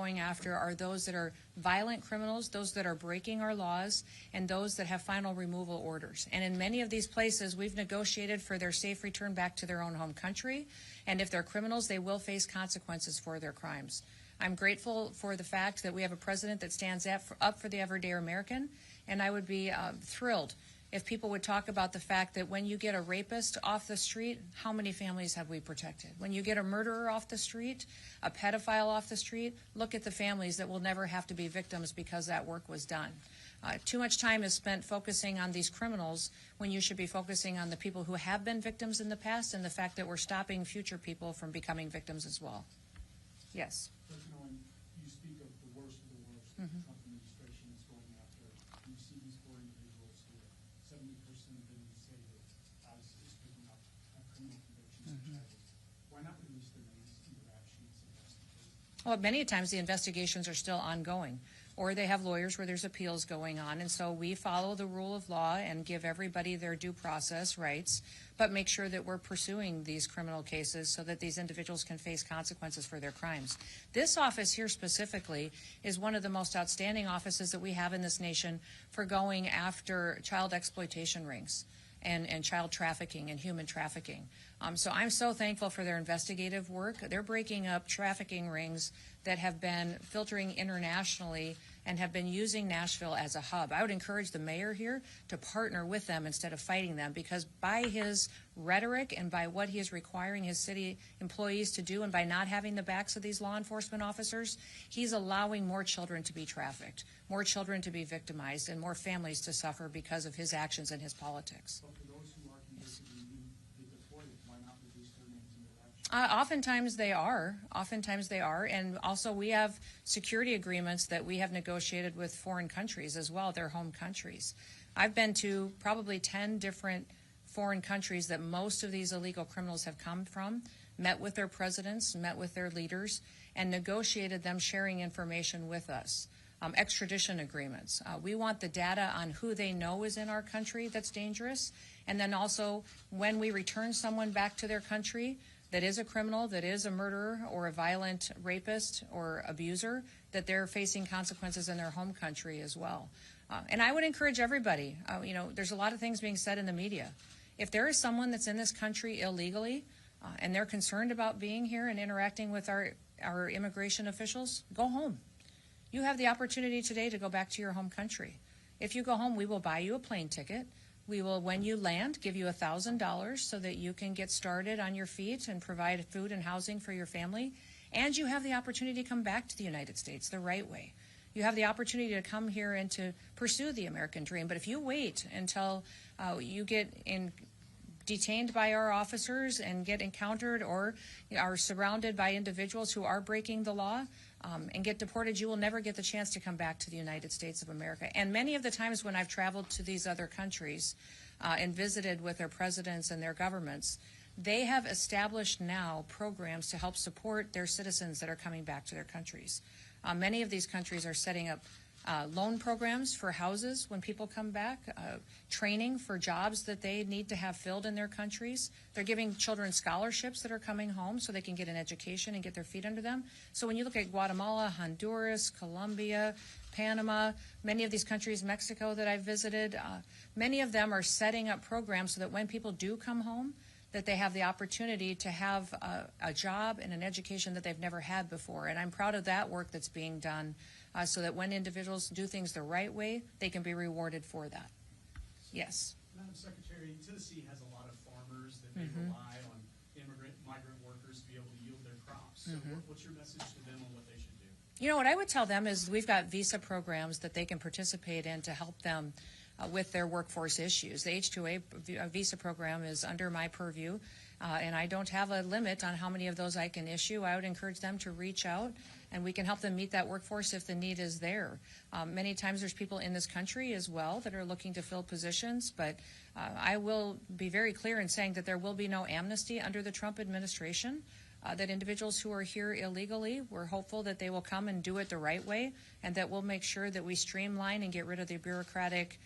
going after are those that are violent criminals, those that are breaking our laws, and those that have final removal orders. And in many of these places, we've negotiated for their safe return back to their own home country. And if they're criminals, they will face consequences for their crimes. I'm grateful for the fact that we have a president that stands up for the everyday American, and I would be thrilled if people would talk about the fact that when you get a rapist off the street, how many families have we protected? When you get a murderer off the street, a pedophile off the street, look at the families that will never have to be victims because that work was done. Too much time is spent focusing on these criminals when you should be focusing on the people who have been victims in the past and the fact that we're stopping future people from becoming victims as well. Yes. President Noem, you speak of the worst of the worst that the Trump administration is going after. You see these four individuals who 70% of them say that ICE is picking up criminal convictions and charges. Why not release their names and rap sheets and investigate? Well, many times the investigations are still ongoing, or they have lawyers where there's appeals going on, and so we follow the rule of law and give everybody their due process rights, but make sure that we're pursuing these criminal cases so that these individuals can face consequences for their crimes. This office here specifically is one of the most outstanding offices that we have in this nation for going after child exploitation rings and child trafficking and human trafficking. So I'm so thankful for their investigative work. They're breaking up trafficking rings that have been filtering internationally and have been using Nashville as a hub. I would encourage the mayor here to partner with them instead of fighting them, because by his rhetoric and by what he is requiring his city employees to do and by not having the backs of these law enforcement officers, he's allowing more children to be trafficked, more children to be victimized, and more families to suffer because of his actions and his politics. But for those who are convicted and be deported, why not release their names and their rap sheets? Oftentimes they are. Oftentimes they are. And also we have security agreements that we have negotiated with foreign countries as well, their home countries. I've been to probably 10 different foreign countries that most of these illegal criminals have come from, met with their presidents, met with their leaders, and negotiated them sharing information with us. Extradition agreements. We want the data on who they know is in our country that's dangerous, and then also when we return someone back to their country that is a criminal, that is a murderer or a violent rapist or abuser, that they're facing consequences in their home country as well. And I would encourage everybody, there's a lot of things being said in the media. If there is someone that's in this country illegally and they're concerned about being here and interacting with our immigration officials, go home. You have the opportunity today to go back to your home country. If you go home, we will buy you a plane ticket. We will, when you land, give you $1,000 so that you can get started on your feet and provide food and housing for your family. And you have the opportunity to come back to the United States the right way. You have the opportunity to come here and to pursue the American dream. But if you wait until you get detained by our officers and get encountered or are surrounded by individuals who are breaking the law and get deported, you will never get the chance to come back to the United States of America. And many of the times when I've traveled to these other countries and visited with their presidents and their governments, they have established now programs to help support their citizens that are coming back to their countries. Many of these countries are setting up loan programs for houses when people come back, training for jobs that they need to have filled in their countries. They're giving children scholarships that are coming home so they can get an education and get their feet under them. So when you look at Guatemala, Honduras, Colombia, Panama, many of these countries, Mexico that I've visited, many of them are setting up programs so that when people do come home, that they have the opportunity to have a job and an education that they've never had before. And I'm proud of that work that's being done so that when individuals do things the right way, they can be rewarded for that. Yes. Madam Secretary, Tennessee has a lot of farmers that may rely on migrant workers to be able to yield their crops. So what's your message to them on what they should do? You know, what I would tell them is we've got visa programs that they can participate in to help them with their workforce issues. The H-2A visa program is under my purview, and I don't have a limit on how many of those I can issue. I would encourage them to reach out, and we can help them meet that workforce if the need is there. Many times there's people in this country as well that are looking to fill positions, but I will be very clear in saying that there will be no amnesty under the Trump administration. That individuals who are here illegally, we're hopeful that they will come and do it the right way, and that we'll make sure that we streamline and get rid of the bureaucratic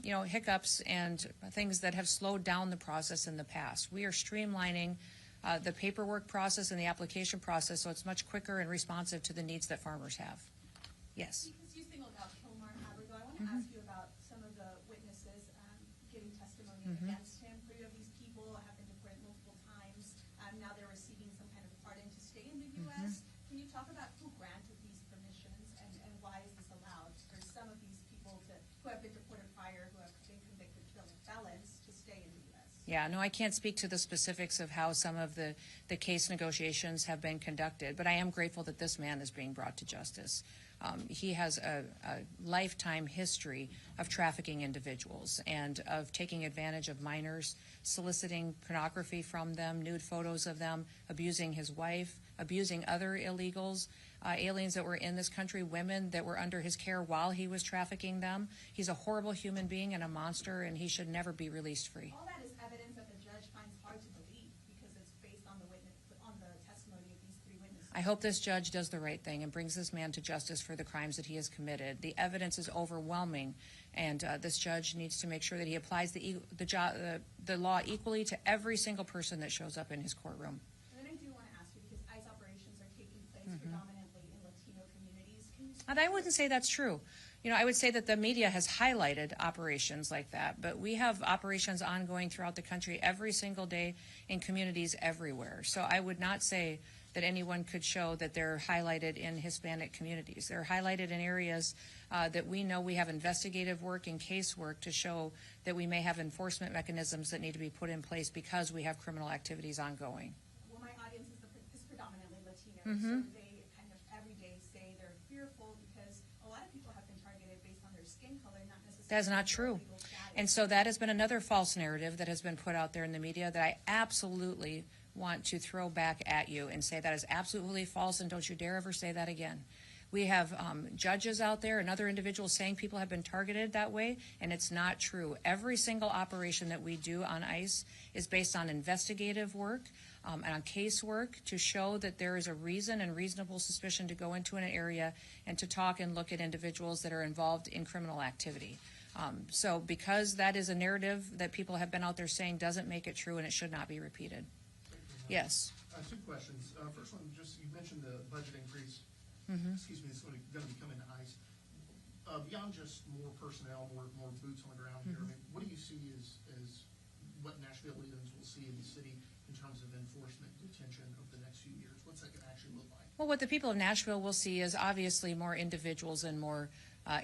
hiccups and things that have slowed down the process in the past. We are streamlining the paperwork process and the application process, so it's much quicker and responsive to the needs that farmers have. Yes. Because you singled out Kilmar Abrigo, I want to ask you about some of the witnesses giving testimony against him. 3 of these people have been deported multiple times. Now they're receiving some kind of pardon to stay in the U.S. Can you talk about who granted these permissions and why is this allowed for some of these people who have been deported prior, who have been convicted felons, to stay in the U.S.? Yeah, no, I can't speak to the specifics of how some of the case negotiations have been conducted, but I am grateful that this man is being brought to justice. He has a lifetime history of trafficking individuals and of taking advantage of minors, soliciting pornography from them, nude photos of them, abusing his wife, abusing other illegals, aliens that were in this country, women that were under his care while he was trafficking them. He's a horrible human being and a monster, and he should never be released free. All that is evidence that the judge finds hard to believe because it's based on the testimony of these 3 witnesses. I hope this judge does the right thing and brings this man to justice for the crimes that he has committed. The evidence is overwhelming, and this judge needs to make sure that he applies the law equally to every single person that shows up in his courtroom. And then I do want to ask you, because ICE operations are taking place predominantly in Latino communities. Can you And I wouldn't say that's true. I would say that the media has highlighted operations like that, but we have operations ongoing throughout the country every single day in communities everywhere. So I would not say that anyone could show that they're highlighted in Hispanic communities. They're highlighted in areas that we know we have investigative work and casework to show that we may have enforcement mechanisms that need to be put in place because we have criminal activities ongoing. Well, my audience is predominantly Latino, so they kind of every day say they're fearful because a lot of people have been targeted based on their skin color, not necessarily. That is not their true. legal status. And so that has been another false narrative that has been put out there in the media that I absolutely want to throw back at you and say that is absolutely false, and don't you dare ever say that again. We have judges out there and other individuals saying people have been targeted that way, and it's not true. Every single operation that we do on ICE is based on investigative work and on casework to show that there is a reason and reasonable suspicion to go into an area and to talk and look at individuals that are involved in criminal activity. So because that is a narrative that people have been out there saying doesn't make it true, and it should not be repeated. Yes. 2 questions. First one, just you mentioned the budget increase. Excuse me, it's going to be coming to ICE. Beyond just more personnel, more boots on the ground here, I mean, what do you see as what Nashvilleians will see in the city in terms of enforcement detention over the next few years? What's that going to actually look like? Well, what the people of Nashville will see is obviously more individuals and more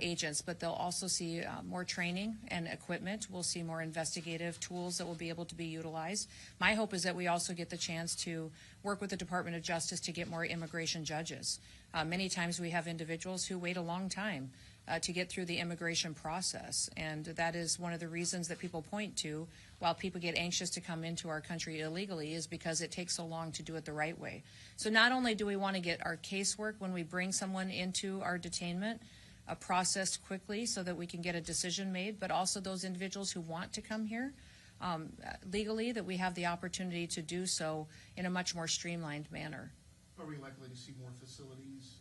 agents, but they'll also see more training and equipment. We'll see more investigative tools that will be able to be utilized. My hope is that we also get the chance to work with the Department of Justice to get more immigration judges. Many times we have individuals who wait a long time to get through the immigration process, and that is one of the reasons that people point to while people get anxious to come into our country illegally is because it takes so long to do it the right way. So not only do we want to get our casework when we bring someone into our detainment processed quickly so that we can get a decision made, but also those individuals who want to come here legally, that we have the opportunity to do so in a much more streamlined manner. Are we likely to see more facilities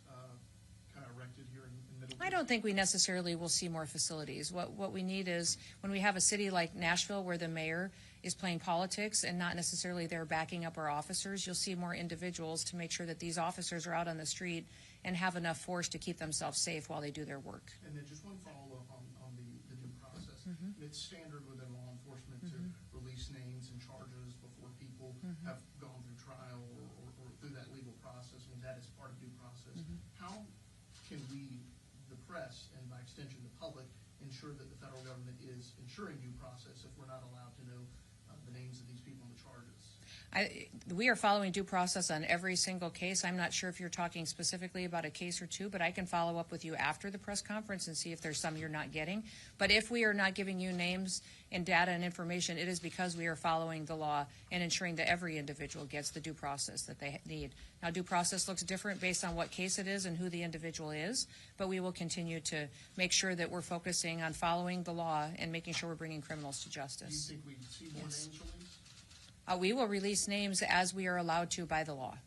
kind of erected here in Middleton? I don't think we necessarily will see more facilities. What we need is when we have a city like Nashville where the mayor is playing politics and not necessarily they're backing up our officers, you'll see more individuals to make sure that these officers are out on the street and have enough force to keep themselves safe while they do their work. And then just one follow-up on the due process. It's standard within law enforcement to release names and charges before people have gone through trial or through that legal process. I mean, that is part of due process. How can we, the press, and by extension the public, ensure that the federal government is ensuring due process if we're not allowed to know the names of these people and the charges? We are following due process on every single case. I'm not sure if you're talking specifically about a case or two, but I can follow up with you after the press conference and see if there's some you're not getting. But if we are not giving you names and data and information, it is because we are following the law and ensuring that every individual gets the due process that they need. Now, due process looks different based on what case it is and who the individual is, but we will continue to make sure that we're focusing on following the law and making sure we're bringing criminals to justice. Do you think we'd see more names released? We will release names as we are allowed to by the law.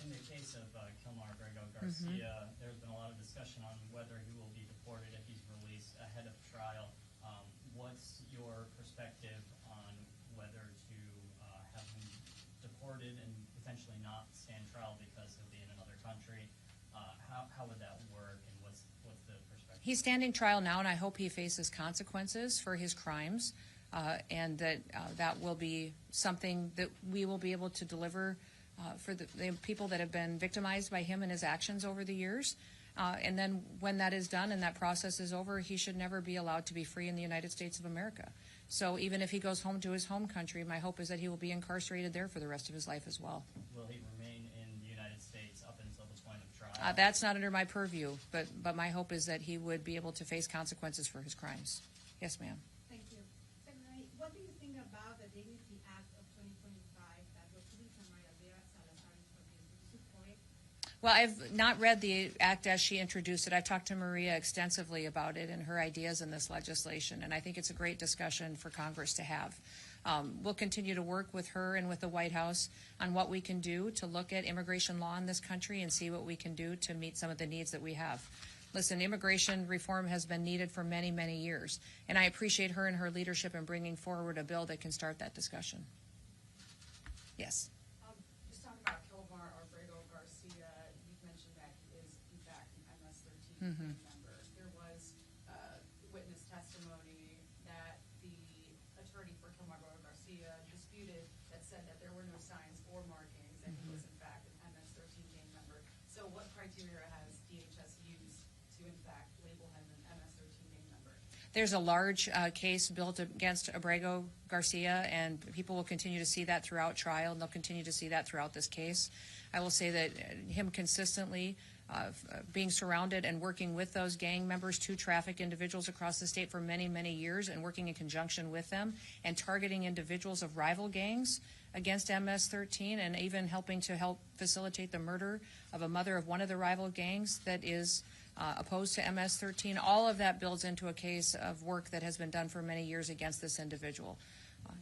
In the case of Kilmar Abrigo Garcia, there's been a lot of discussion on whether he will be deported if he's released ahead of trial. What's your perspective on whether to have him deported deported and potentially not stand trial because he'll be in another country. How would that work, and what's the perspective? He's standing trial now, and I hope he faces consequences for his crimes, and that will be something that we will be able to deliver for the people that have been victimized by him and his actions over the years. And then when that is done and that process is over, he should never be allowed to be free in the United States of America. So even if he goes home to his home country, my hope is that he will be incarcerated there for the rest of his life as well. Will he remain in the United States up until the point of trial? That's not under my purview, but my hope is that he would be able to face consequences for his crimes. Yes, ma'am. Thank you. Secretary, what do you think about the Dignity Act of 2025 that was released on Maria Vera Salazar introduced? Do you support it? Well, I've not read the act as she introduced it. I've talked to Maria extensively about it and her ideas in this legislation, and I think it's a great discussion for Congress to have. We'll continue to work with her and with the White House on what we can do to look at immigration law in this country and see what we can do to meet some of the needs that we have. Listen, immigration reform has been needed for many, many years, and I appreciate her and her leadership in bringing forward a bill that can start that discussion. Yes. Just talking about Kilmar Abrego Garcia, you've mentioned that he is, in fact, an MS-13 member. There was witness testimony that the attorney for Kilmar Abrego Garcia disputed that said that there were no signs or markings that he was, in fact, an MS-13 gang member. So what criteria has DHS used to, in fact, label him an MS-13 gang member? There's a large case built against Abrego Garcia, and people will continue to see that throughout trial, and they'll continue to see that throughout this case. I will say that him consistently being surrounded and working with those gang members to traffic individuals across the state for many, many years, and working in conjunction with them and targeting individuals of rival gangs against MS-13, and even helping to help facilitate the murder of a mother of one of the rival gangs that is opposed to MS-13. All of that builds into a case of work that has been done for many years against this individual.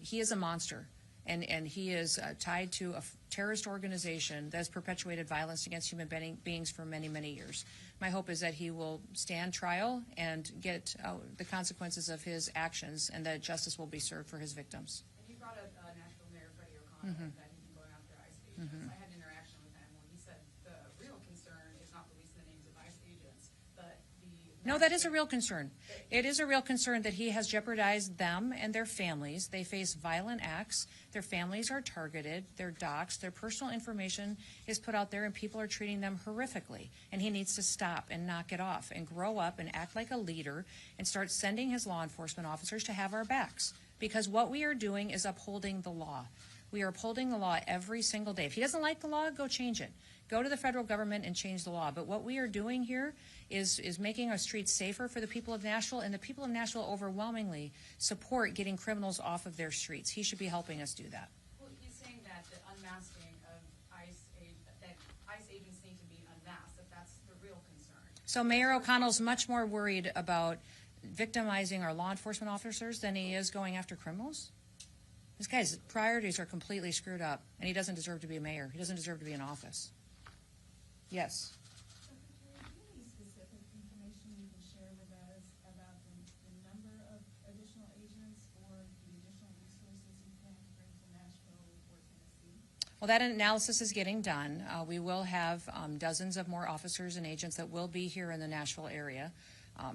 He is a monster, and he is tied to a terrorist organization that has perpetuated violence against human beings for many, many years. My hope is that he will stand trial and get the consequences of his actions, and that justice will be served for his victims. And you brought up Nashville Mayor Freddie O'Connell, that he's been going after ICE agents. I had an interaction with him when he said the real concern is not releasing the names of ICE agents, but the... No, that is a real concern. It is a real concern that he has jeopardized them and their families. They face violent acts. Their families are targeted. They're doxxed. Their personal information is put out there, and people are treating them horrifically. And he needs to stop and knock it off and grow up and act like a leader and start sending his law enforcement officers to have our backs. Because what we are doing is upholding the law. We are upholding the law every single day. If he doesn't like the law, go change it. Go to the federal government and change the law. But what we are doing here is making our streets safer for the people of Nashville, and the people of Nashville overwhelmingly support getting criminals off of their streets. He should be helping us do that. Well, he's saying that the unmasking of that ICE agents need to be unmasked, that's the real concern. So Mayor O'Connell's much more worried about victimizing our law enforcement officers than he is going after criminals? This guy's priorities are completely screwed up, and he doesn't deserve to be a mayor. He doesn't deserve to be in office. Yes. Secretary, do you have any specific information you can share with us about the number of additional agents or the additional resources you plan to bring to Nashville or Tennessee? Well, that analysis is getting done. We will have dozens of more officers and agents that will be here in the Nashville area.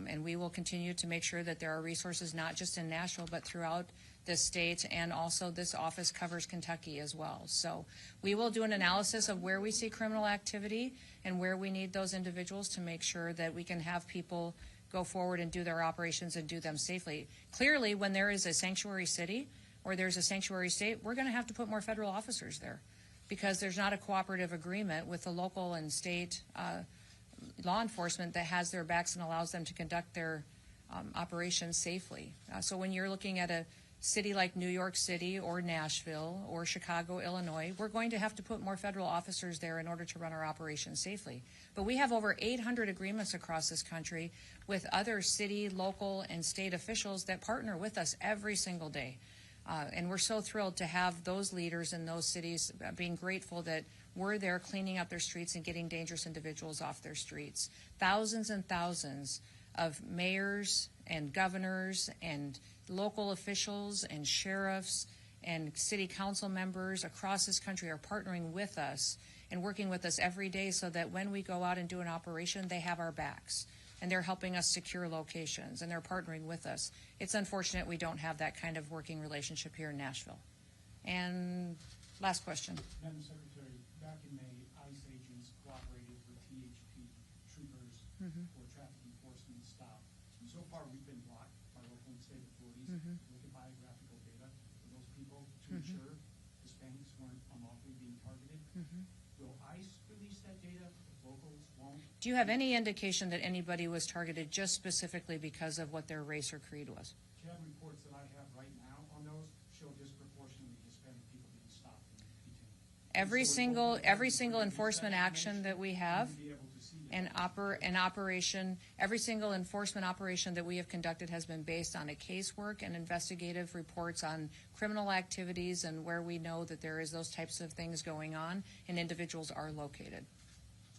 And we will continue to make sure that there are resources not just in Nashville but throughout the state, and also this office covers Kentucky as well. So we will do an analysis of where we see criminal activity and where we need those individuals to make sure that we can have people go forward and do their operations and do them safely. Clearly, when there is a sanctuary city or there's a sanctuary state, we're going to have to put more federal officers there because there's not a cooperative agreement with the local and state law enforcement that has their backs and allows them to conduct their operations safely. So when you're looking at a city like New York City or Nashville or Chicago, Illinois, we're going to have to put more federal officers there in order to run our operations safely. But we have over 800 agreements across this country with other city, local, and state officials that partner with us every single day. And we're so thrilled to have those leaders in those cities being grateful that we're there cleaning up their streets and getting dangerous individuals off their streets. Thousands and thousands of mayors and governors and local officials and sheriffs and city council members across this country are partnering with us and working with us every day so that when we go out and do an operation, they have our backs. And they're helping us secure locations, and they're partnering with us. It's unfortunate we don't have that kind of working relationship here in Nashville. And last question. Madam Secretary, back in May, ICE agents cooperated with THP troopers for traffic enforcement stop. So far, we've been blocked by local and state authorities to look at biographical data for those people to ensure Hispanics weren't unlawfully being targeted. Will ICE release that data if locals won't? Do you have any indication that anybody was targeted just specifically because of what their race or creed was? CAD reports that I have right now on those show disproportionately Hispanic people being stopped and detained. Every single enforcement action that we have, every single enforcement operation that we have conducted has been based on a casework and investigative reports on criminal activities and where we know that there is those types of things going on and individuals are located.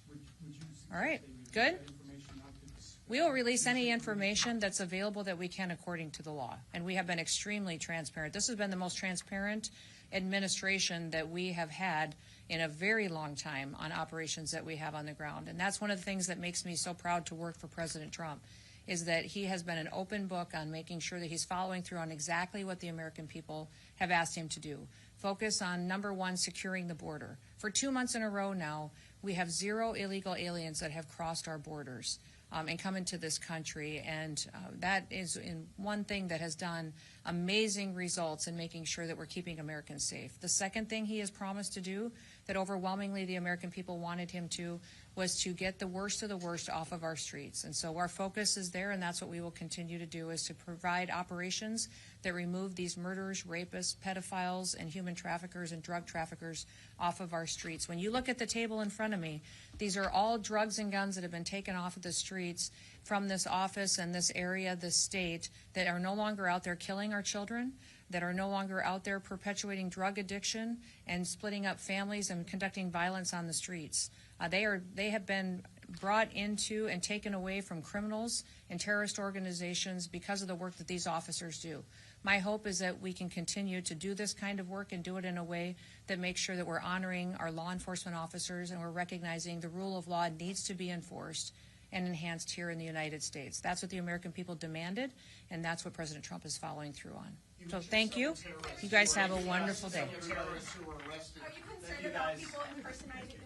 Would you suggest All right, they release good. that information out to the We will release any information that's available that we can according to the law. And we have been extremely transparent. This has been the most transparent administration that we have had in a very long time on operations that we have on the ground. And that's one of the things that makes me so proud to work for President Trump, is that he has been an open book on making sure that he's following through on exactly what the American people have asked him to do. Focus on, number one, securing the border. For 2 months in a row now, we have 0 illegal aliens that have crossed our borders and come into this country. And that is one thing that has done amazing results in making sure that we're keeping Americans safe. The second thing he has promised to do, that overwhelmingly the American people wanted him to, was to get the worst of the worst off of our streets. And so our focus is there, and that's what we will continue to do, is to provide operations that remove these murderers, rapists, pedophiles, and human traffickers and drug traffickers off of our streets. When you look at the table in front of me, these are all drugs and guns that have been taken off of the streets from this office and this area, this state, that are no longer out there killing our children, that are no longer out there perpetuating drug addiction and splitting up families and conducting violence on the streets. They have been brought into and taken away from criminals and terrorist organizations because of the work that these officers do. My hope is that we can continue to do this kind of work and do it in a way that makes sure that we're honoring our law enforcement officers and we're recognizing the rule of law needs to be enforced and enhanced here in the United States. That's what the American people demanded, and that's what President Trump is following through on. So thank you. You guys have a wonderful day. Terrorists who were arrested. Are you concerned about people impersonating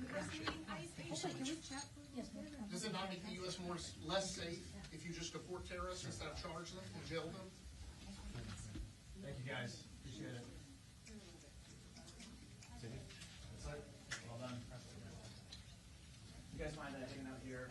ICE agents? Does it not make the U.S. less safe if you just deport terrorists instead of charge them and jail them? Thank you, guys. Appreciate it. Well done. You guys mind hanging out here?